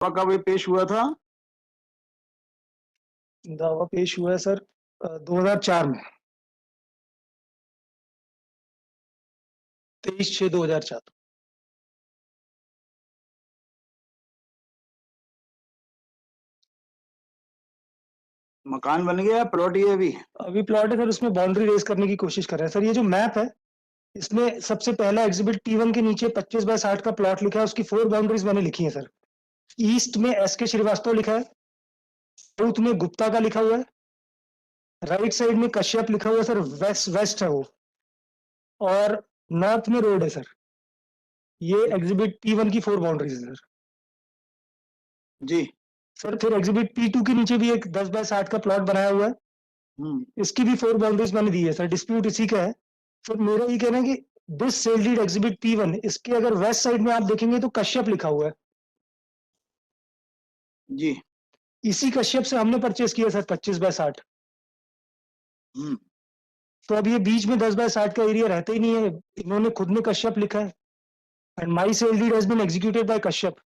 कब पेश हुआ था? दावा पेश हुआ है सर 2004 में, 23/6/2004। मकान बन गया, प्लॉट ही है अभी प्लॉट है सर, उसमें बाउंड्री रेज करने की कोशिश कर रहे हैं सर। ये जो मैप है, इसमें सबसे पहला एग्जिबिट T1 के नीचे 25/60 का प्लॉट लिखा है, उसकी 4 बाउंड्रीज मैंने लिखी है सर। ईस्ट में SK श्रीवास्तव लिखा है, साउथ में गुप्ता का लिखा हुआ है, राइट साइड में कश्यप लिखा हुआ है सर, वेस्ट है वो, और नॉर्थ में रोड है सर। ये एग्जिबिट T1 की 4 बाउंड्रीज है सर। जी सर फिर एग्जिबिट T2 के नीचे भी एक 10/60 का प्लॉट बनाया हुआ है, इसकी भी 4 बाउंड्रीज मैंने दी है सर। डिस्प्यूट इसी का है सर। मेरा ये कहना है कि this sale deed exhibit T1, इसके अगर वेस्ट साइड में आप देखेंगे तो कश्यप लिखा हुआ है जी। इसी कश्यप से हमने परचेस किया सर 25/60। तो अब ये बीच में 10/60 का एरिया रहता ही नहीं है, इन्होंने खुद ने कश्यप लिखा है, and my sale deed has been executed by Kashyap.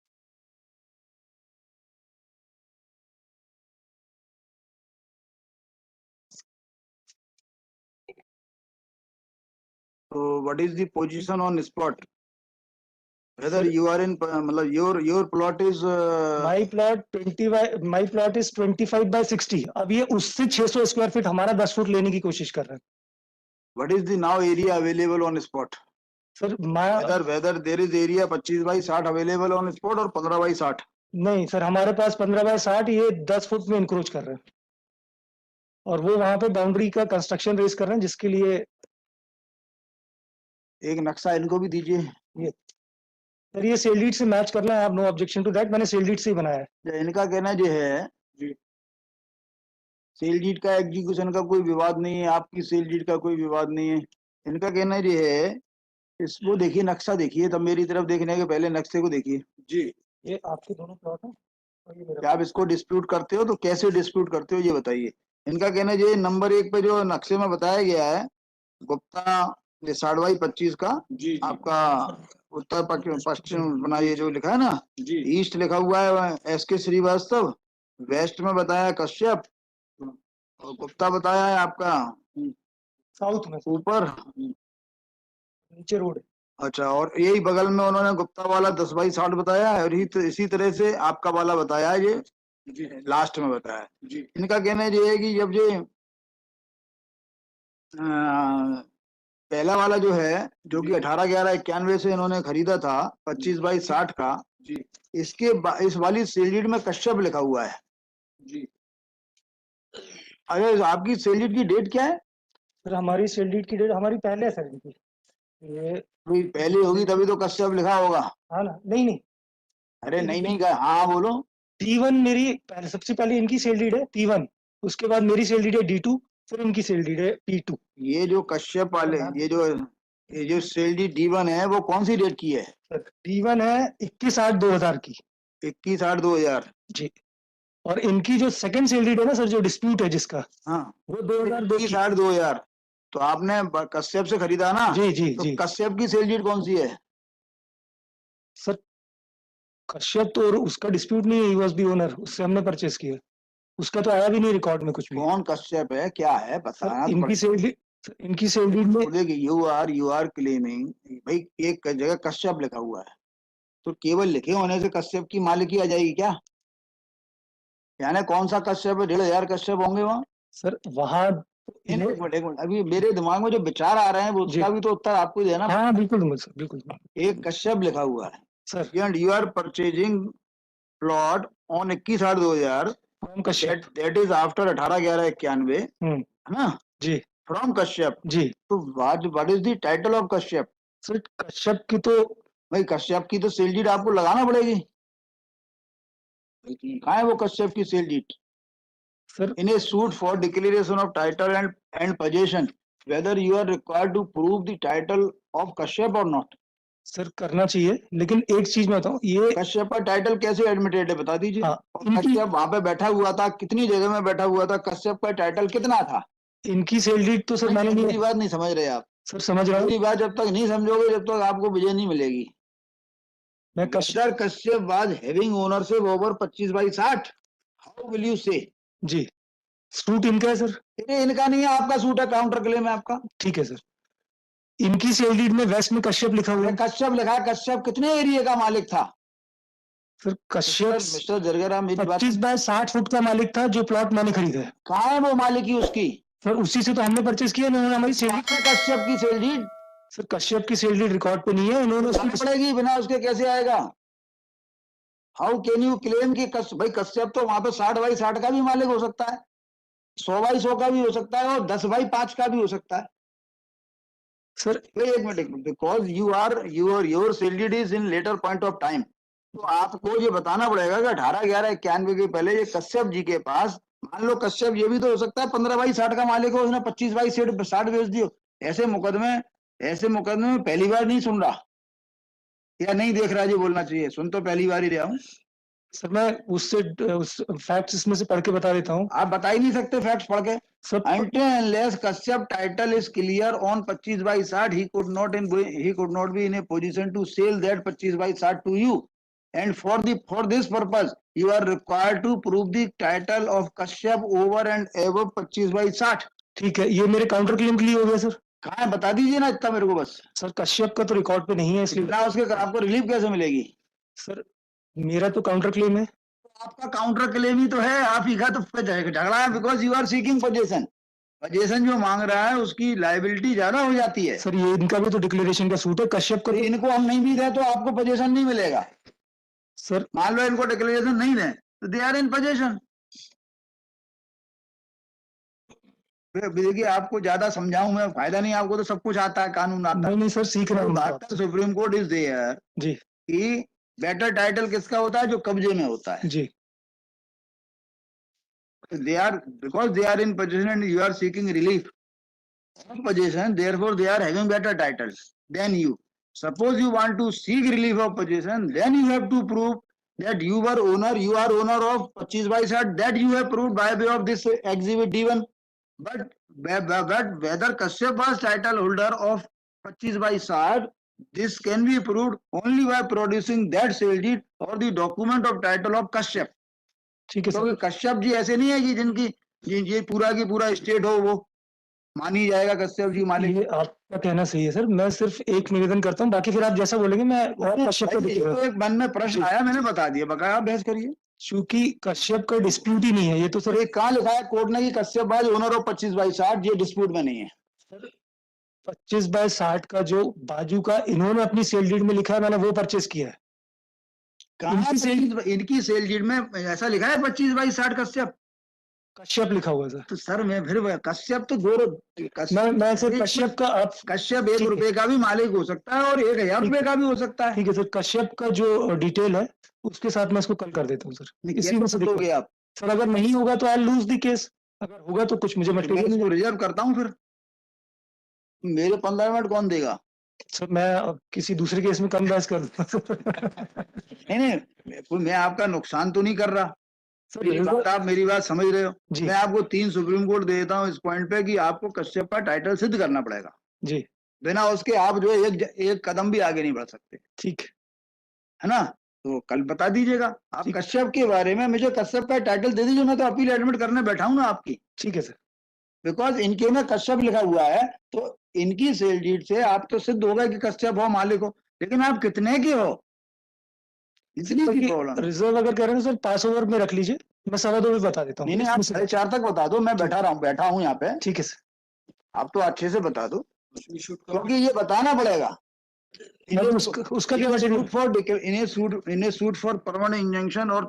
So what is the position on spot? Whether you are in, मतलब your plot is my plot is 25/60। अब ये उससे 600 स्क्वायर फीट, हमारा 10 फुट लेने की कोशिश कर रहा है। what is the now area available on spot? Sir whether there is area 25/60 available on spot और 15/60? नहीं सर, हमारे पास 15/60, ये 10 फुट में इंक्रोच कर रहे हैं, और वो वहां पे बाउंड्री का कंस्ट्रक्शन रेस कर रहे हैं, जिसके लिए एक नक्शा इनको भी दीजिए। ये सर, ये सेल डीड से मैच करना है, आप नो ऑब्जेक्शन टू दैट, मैंने सेल डीड से ही बनाया है। इनका कहना जो है सेल डीड का एग्जीक्यूशन का कोई विवाद नहीं है, आपकी सेल डीड का कोई विवाद नहीं है। इनका कहना जो है, इसको देखिए, नक्शा देखिए, तब मेरी तरफ देखने के पहले नक्शे को देखिए। जी, ये आपके दोनों प्लॉट हैं, क्या आप इसको डिस्प्यूट करते हो? तो कैसे डिस्प्यूट करते हो ये बताइए। इनका कहना ये नंबर 1 पे जो नक्शे में बताया गया है, गुप्ता 60/25 का, जी, आपका उत्तर पश्चिम बना, ये जो लिखा है ना, जी, ईस्ट लिखा हुआ है SK श्रीवास्तव, वेस्ट में बताया कश्यप, और गुप्ता बताया है आपका साउथ में ऊपर, नीचे रोड। अच्छा, और यही बगल में उन्होंने गुप्ता वाला 10/60 बताया है, और इसी तरह से आपका वाला बताया है, ये जी लास्ट में बताया जी। इनका कहना ये है कि जब ये पहला वाला जो है, जो कि 18/11/91 से इन्होंने खरीदा था 25/60 का, जी, इसके इस वाली सेल डीड में कश्यप लिखा हुआ है जी। अरे आपकी सेल डीड की डेट क्या है? सर हमारी सेल डीड की डेट हमारी पहले है सर, इनकी ये पहले होगी तभी तो कश्यप लिखा होगा। हाँ ना? नहीं, अरे नहीं का, हाँ बोलो। T1 मेरी सबसे पहले इनकी सेल डीड है T1, उसके बाद मेरी सेल डीड है D2, फिर इनकी सेल डीड है T2। ये जो कश्यप वाले, ये जो सेल डीड D1 है, वो कौन सी डेट की है? सर D1 है 21/8/2000 की। 21/8/2000 जी। और इनकी जो सेकंड सेल डीड है ना सर, जो डिस्प्यूट है जिसका, हाँ, वो 2002 की। 21/8/2000। तो आपने कश्यप से खरीदा ना? जी जी तो जी। कश्यप की सेल डीड कौन सी है? सर कश्यप तो, और उसका डिस्प्यूट नहीं है, ही वाज द ओनर, उससे हमने परचेस किया, उसका तो आया भी नहीं रिकॉर्ड में कुछ भी। कौन कश्यप है, क्या है, बताना। इनकी सेल डीड में देखिए, यू आर क्लेमिंग, भाई एक जगह कश्यप लिखा हुआ है, तो केवल लिखे होने से कश्यप की मालिकी आ जाएगी क्या? यानी कौन सा कश्यप है? 1500 कश्यप होंगे वहाँ सर, वहां एक मिनट, अभी मेरे दिमाग में जो विचार आ रहे हैं, वो उसका भी तो उत्तर आपको ही देना। हाँ बिल्कुल दूंगा सर, बिल्कुल। एक कश्यप लिखा हुआ है sir, and you are purchasing plot on 21/8/2000, from Kashyap, that is after 18/11/91, है ना? जी फ्रॉम कश्यप। जी। तो what is the title of Kashyap? Sir Kashyap की तो, भाई कश्यप की तो सेल डीड आपको लगाना पड़ेगी। कहाँ है वो कश्यप की sale deed? Sir In a suit for declaration of title and possession, whether you are required to prove the title of Kashyap or not? Sir करना चाहिए, लेकिन एक चीज मैं बताऊं, ये कश्यप का टाइटल कैसे एडमिटेड है, बता दीजिए। हाँ, और कश्यप वहां पे बैठा हुआ था, कितनी जगह में बैठा हुआ था, कश्यप का टाइटल कितना था? इनकी सेल डीड तो सर मैंने नहीं। पूरी बात नहीं समझ रहे आप। सर समझ रहा हूँ। पूरी बात जब तक नहीं समझोगे, जब तक आपको विजय नहीं मिलेगी। मैं Mr. Kashyap was having ownership over 25/60. How will you say? जी, सूट इनका है सर। ये इनका नहीं है, आपका सूट है, काउंटर क्लेम है आपका। ठीक है सर। इनकी सेल डीड में वेस्ट में कश्यप लिखा हुआ है। कश्यप लिखा है। कश्यप कितने एरिया का मालिक था? सर कश्यप मिस्टर जरगेराम, मेरी बात 25/60 फुट का मालिक था, जो प्लॉट मैंने खरीदा है। कहाँ है वो मालिकी उसकी? सर उसी से तो हमने परचेज किया, इन्होंने हमारी सेल। कश्यप की सेल डीड? सर कश्यप की सेल डीड रिकॉर्ड पे नहीं है, इन्होंने उसकी पड़ेगी, बिना उसके कैसे आएगा? हाउ कैन यू क्लेम कि भाई कश्यप तो वहां पे 60/60 का भी मालिक हो सकता है, 100/100 का भी हो सकता है, और 10/5 का भी हो सकता है। सर एक minute, because you are your sale deed is in later point of time, तो आपको ये बताना पड़ेगा कि 18/11/91 के पहले ये कश्यप जी के पास, मान लो कश्यप ये भी तो हो सकता है 15/60 का मालिक हो, उसने 25/60 बेच दियो। ऐसे मुकदमे में पहली बार नहीं सुन रहा या नहीं देख रहा, जी बोलना चाहिए, सुन तो पहली बार ही रहा हूँ। सर मैं उस फैक्ट्स इसमें से पढ़ के बता देता हूँ। आप बता ही नहीं सकते फैक्ट्स पढ़ के। Until unless Kashyap title is clear on 25/60, he could not be in a position to sell that 25/60 to you. And for this purpose, you are required to prove the title of Kashyap over and above 25/60. ठीक है, ये मेरे counter claim के लिए हो गया sir. कहाँ है बता दीजिए ना इतना मेरे को बस। सर कश्यप का तो रिकॉर्ड पे नहीं है, इसलिए ना उसके आपको रिलीफ कैसे मिलेगी? सर मेरा तो काउंटर क्लेम है। आपका काउंटर क्लेम ही तो है, आप ही का तो झगड़ा है, because you are seeking position. Position जो मांग रहा है उसकी लायबिलिटी ज्यादा हो जाती है। सर ये इनका भी तो डिक्लेरेशन का सूट है, कश्यप का। इनको हम नहीं भी दे तो आपको पोजीशन नहीं मिलेगा। सर मान लो इनको डिक्लेरेशन नहीं दे तो दे आर इन पोजीशन। देखिए आपको ज्यादा समझाऊं मैं, फायदा नहीं, आपको तो सब कुछ आता है, कानून आता है। नहीं सर, सीख रहा हूँ। सुप्रीम कोर्ट इज देयर जी कि बेटर टाइटल किसका होता है? जो कब्जे में होता है। जी। They are, because they are in possession and you are seeking relief of possession, therefore they are having better titles than you. Suppose you want to seek relief of possession, then you have to prove that you are owner of 25/60, that you have proved by way of this exhibit D1. But whether Kashyap was title holder of 25/60, this can be proved only by producing that sale deed or the document of title of Kashyap. ठीक है sir. तो कश्यप जी ऐसे नहीं है कि जिनकी ये पूरा की पूरा स्टेट हो वो मानी जाएगा कश्यप जी मालिक। ये आपका कहना सही है सर, मैं सिर्फ एक निवेदन करता हूँ, बाकी फिर आप जैसा बोलेंगे मैं। और कश्यप का तो एक मन में प्रश्न आया, मैंने बता दिया, बकाया बहस करिए। चूंकि कश्यप का डिस्प्यूट ही नहीं है ये तो सर। कहाँ लिखा है कोर्ट ने कि कश्यप बाज ओनर ऑफ 25/60? ये डिस्प्यूट में नहीं है सर। 25/60 का जो बाजू का इन्होंने अपनी सेल डीड में लिखा है, मैंने वो परचेज किया है। इनकी सेल डीड में ऐसा लिखा है 25/60 कश्यप लिखा हुआ है सर। तो सर मैं फिर कश्यप तो मैं सिर्फ कश्यप का, आप कश्यप 1 रुपए का भी मालिक हो सकता है और 1000 रुपए का भी हो सकता है। ठीक है सर, कश्यप का जो डिटेल है उसके साथ मैं इसको कल कर देता हूँ सर। इसी में से देखोगे आप सर, अगर नहीं होगा तो आई लूज द केस, अगर होगा तो कुछ मुझे मटेरियल रिजर्व करता हूँ। फिर मेरे 15 मिनट कौन देगा? सर मैं किसी दूसरे केस में कम बहस कर दूंगा। नहीं, मैं आपका नुकसान तो नहीं कर रहा सर, आप मेरी बात समझ रहे हो। मैं आपको 3 सुप्रीम कोर्ट दे देता हूँ इस पॉइंट पे कि आपको कश्यप का टाइटल सिद्ध करना पड़ेगा जी, बिना उसके आप जो है एक कदम भी आगे नहीं बढ़ सकते। ठीक है ना? तो कल बता दीजिएगा आप कश्यप के बारे में, मुझे कश्यप का टाइटल दे दीजिए, मैं तो अपील एडमिट करने बैठा हूँ ना आपकी। ठीक है सर। बिकॉज इनके में कश्यप लिखा हुआ है तो इनकी सेल डीड से आप तो सिद्ध होगा कि कश्यप हो मालिक हो, लेकिन आप कितने के हो, इतनी की प्रॉब्लम। रिजर्व अगर कह रहे हैं सर पास ओवर में रख लीजिए, मैं 2:15 में बता देता हूँ। नहीं आप 4:30 तक बता दो, मैं बैठा हूँ यहाँ पे। ठीक है सर, आप तो अच्छे से बता दो क्योंकि ये बताना पड़ेगा। उसका क्या सूट फॉर परमानेंट इंजंक्शन और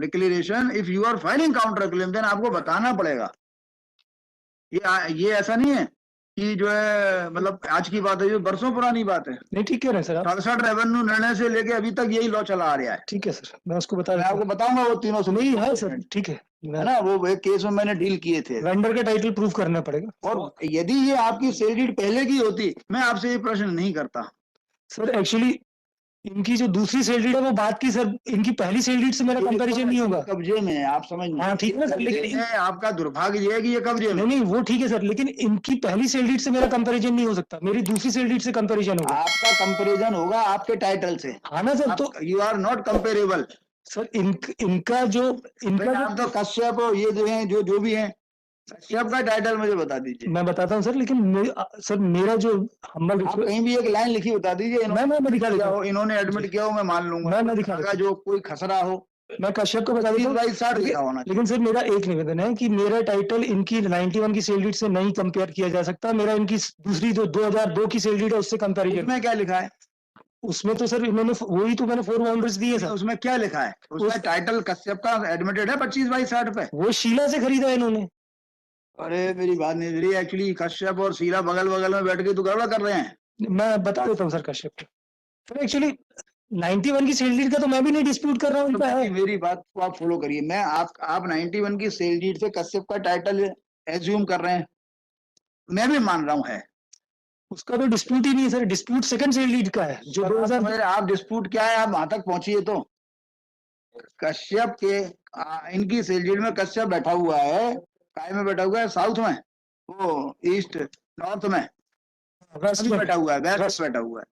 declaration, if you are filing counter claim then आपको बताना पड़ेगा। ये ऐसा नहीं है कि जो है मतलब आज की बात है, ये बरसों पुरानी बात है। नहीं ठीक है सर, 67 रेवेन्यू निर्णय से लेके अभी तक यही लॉ चला आ रहा है। ठीक है सर, मैं उसको आपको बताऊंगा वो तीनों से। नहीं है सर, ठीक है ना, वो एक केस में मैंने डील किए थे। वेंडर का टाइटल प्रूफ करना पड़ेगा। और यदि ये आपकी सेल डीड पहले की होती, मैं आपसे ये प्रश्न नहीं करता सर। एक्चुअली इनकी जो दूसरी सेल रीड है वो बात की सर, इनकी पहली सेल रीड से मेरा कंपैरिजन नहीं होगा। कब्जे में है, आप समझ हाँ ठीक है सर, लेकिन आपका दुर्भाग्य ये है कि ये कब्जे में। नहीं वो ठीक है सर, लेकिन इनकी पहली सेल रीड से मेरा कंपैरिजन नहीं हो सकता, मेरी दूसरी सेल रीड से कंपैरिजन होगा। आपका कंपैरिजन होगा आपके टाइटल से। हाँ ना सर, तो you are not comparable sir इनका जो आप तो कश्यप और ये जो है जो भी है, कश्यप का टाइटल मुझे बता दीजिए। मैं बताता हूँ सर, लेकिन सर मेरा जो हम्बल, आप कहीं भी एक लाइन लिखी बता दीजिए। मैं दिखा देता हूँ, इन्होंने एडमिट किया हो, मैं मान लूंगा। मैं दिखा देता हूँ, जो कोई खसरा हो मैं कश्यप को बता देता हूँ। 60 लिखा होना। लेकिन सर मेरा एक निवेदन है कि मेरा टाइटल इनकी 91 की सेल रीड से नहीं कंपेयर किया जा सकता, मेरा इनकी दूसरी जो 2002 की सेल रीड है उससे कंपैरिजन। उसमें क्या लिखा है? उसमें तो सर इन्होंने वही तो मैंने 4 बाउंड्रीज दी है सर। उसमें क्या लिखा है? उसका टाइटल कश्यप का एडमिटेड है 25/60 पे। वो शीला से खरीदा है इन्होंने। अरे मेरी बात नहीं मेरी, एक्चुअली कश्यप और शीला बगल बगल में बैठ के तो गड़बड़ कर रहे हैं। मैं बता देता हूँ सर कश्यप को। सर एक्चुअली 91 की सेल रीड का तो मैं भी नहीं डिस्प्यूट कर रहा हूँ, इनका है। मेरी बात को आप फॉलो करिए। मैं आप 91 की सेल रीड से कश्यप का टाइटल एज्यूम कर रहे हैं, मैं भी मान रहा हूँ है। उसका तो डिस्प्यूट ही नहीं है sir, dispute second sale lead का है जो 2000। आप डिस्प्यूट क्या है, आप वहां तक पहुंचिए। तो कश्यप के इनकी सेल लीड में कश्यप बैठा हुआ है, काय में बैठा हुआ है? साउथ में, वो ईस्ट नॉर्थ में वेस्ट में बैठा हुआ है, वेस्ट बैठा हुआ है।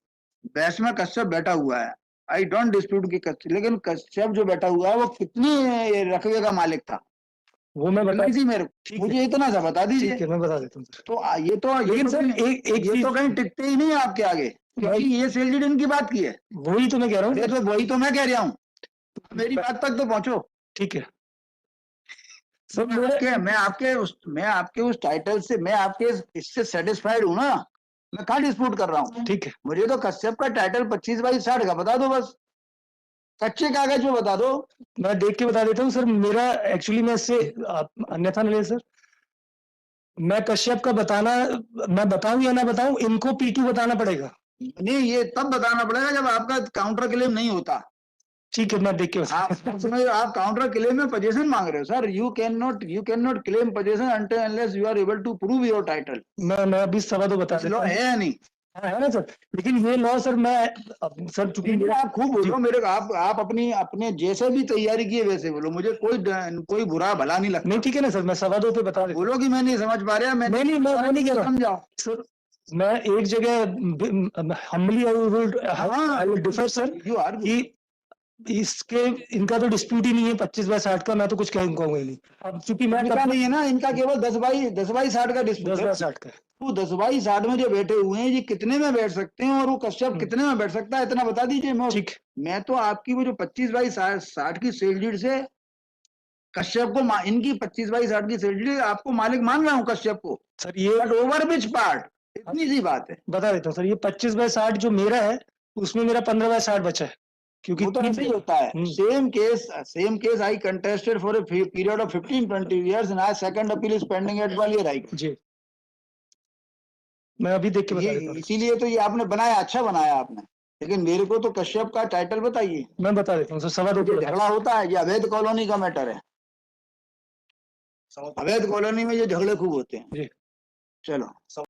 वेस्ट में कश्यप बैठा हुआ है। आई डोंट डिस्प्यूट की कश्यप, लेकिन कश्यप जो बैठा हुआ है वो कितनी रकबे का मालिक था वो मैं बता थी मेरे को, मुझे इतना सा बता दीजिए। ठीक है, मैं बता देता हूँ सर। तो ये तो लेकिन सर एक ये तो कहीं टिकते ही नहीं है आपके आगे, क्योंकि ये सेल लीड इनकी बात की है। वही तो मैं कह रहा हूँ। तो वही तो मैं कह रहा हूँ, मेरी बात तक तो पहुंचो। ठीक है सर, मैं आपके उस टाइटल से, मैं आपके इससे सेटिस्फाइड हूँ ना, मैं कहाँ डिस्प्यूट कर रहा हूँ। ठीक है, मुझे तो कश्यप का टाइटल 25/60 का बता दो बस, कच्चे कागज में बता दो। मैं देख के बता देता हूँ सर। मेरा एक्चुअली मैं इससे अन्यथा नहीं ले सर, मैं कश्यप का बताना, मैं बताऊं या ना बताऊं, इनको P2 बताना पड़ेगा। नहीं, ये तब बताना पड़ेगा जब आपका काउंटर क्लेम नहीं होता। ठीक है, मैं देख के आप काउंटर क्लेम में पोजीशन मांग रहे हो sir. You can not claim position until unless you are able to prove your title. मैं अभी सवा दो बता देता हूँ। है या नहीं? है ना सर, लेकिन ये लॉ सर मैं सर चूंकि आप खूब बोलो मेरे को, आप अपने जैसे भी तैयारी किए वैसे बोलो, मुझे कोई बुरा भला नहीं लगता। नहीं ठीक है ना सर, मैं सवा दो पे बता देता हूँ। बोलो कि मैं नहीं समझ पा रहा। मैं नहीं मैं वो नहीं कह रहा समझाओ सर। मैं एक जगह humbly I will differ sir कि इसके इनका तो डिस्प्यूट ही नहीं है 25/60 का, मैं तो कुछ कहूंगा ही नहीं। अब चूंकि मैं नहीं है ना, इनका केवल 10/60 का डिस्प्यूट 10/60 का। वो 10/60 में जो बैठे हुए हैं ये कितने में बैठ सकते हैं, और वो कश्यप कितने में बैठ सकता है, इतना बता दीजिए। मैं तो आपकी वो जो 25/60 की सेल लीड से कश्यप को इनकी 25/60 की सेल लीड आपको मालिक मान रहा हूँ कश्यप को सर। ये ओवर विच पार्ट, इतनी सी बात है। बता देता हूँ सर, ये 25/60 जो मेरा है उसमें मेरा 15/60 बचा है, क्योंकि वो तो ऐसे ही होता है। Same case I contested for a period of 15-20 years and second appeal is pending at वाली राइट जी। मैं अभी देख के बता देता हूँ। इसीलिए तो ये आपने बनाया, अच्छा बनाया आपने, लेकिन मेरे को तो कश्यप का टाइटल बताइए। मैं बता देता हूँ सर, सवा दो झगड़ा होता है, ये अवैध कॉलोनी का मैटर है। अवैध कॉलोनी में ये झगड़े खूब होते हैं। जी। चलो।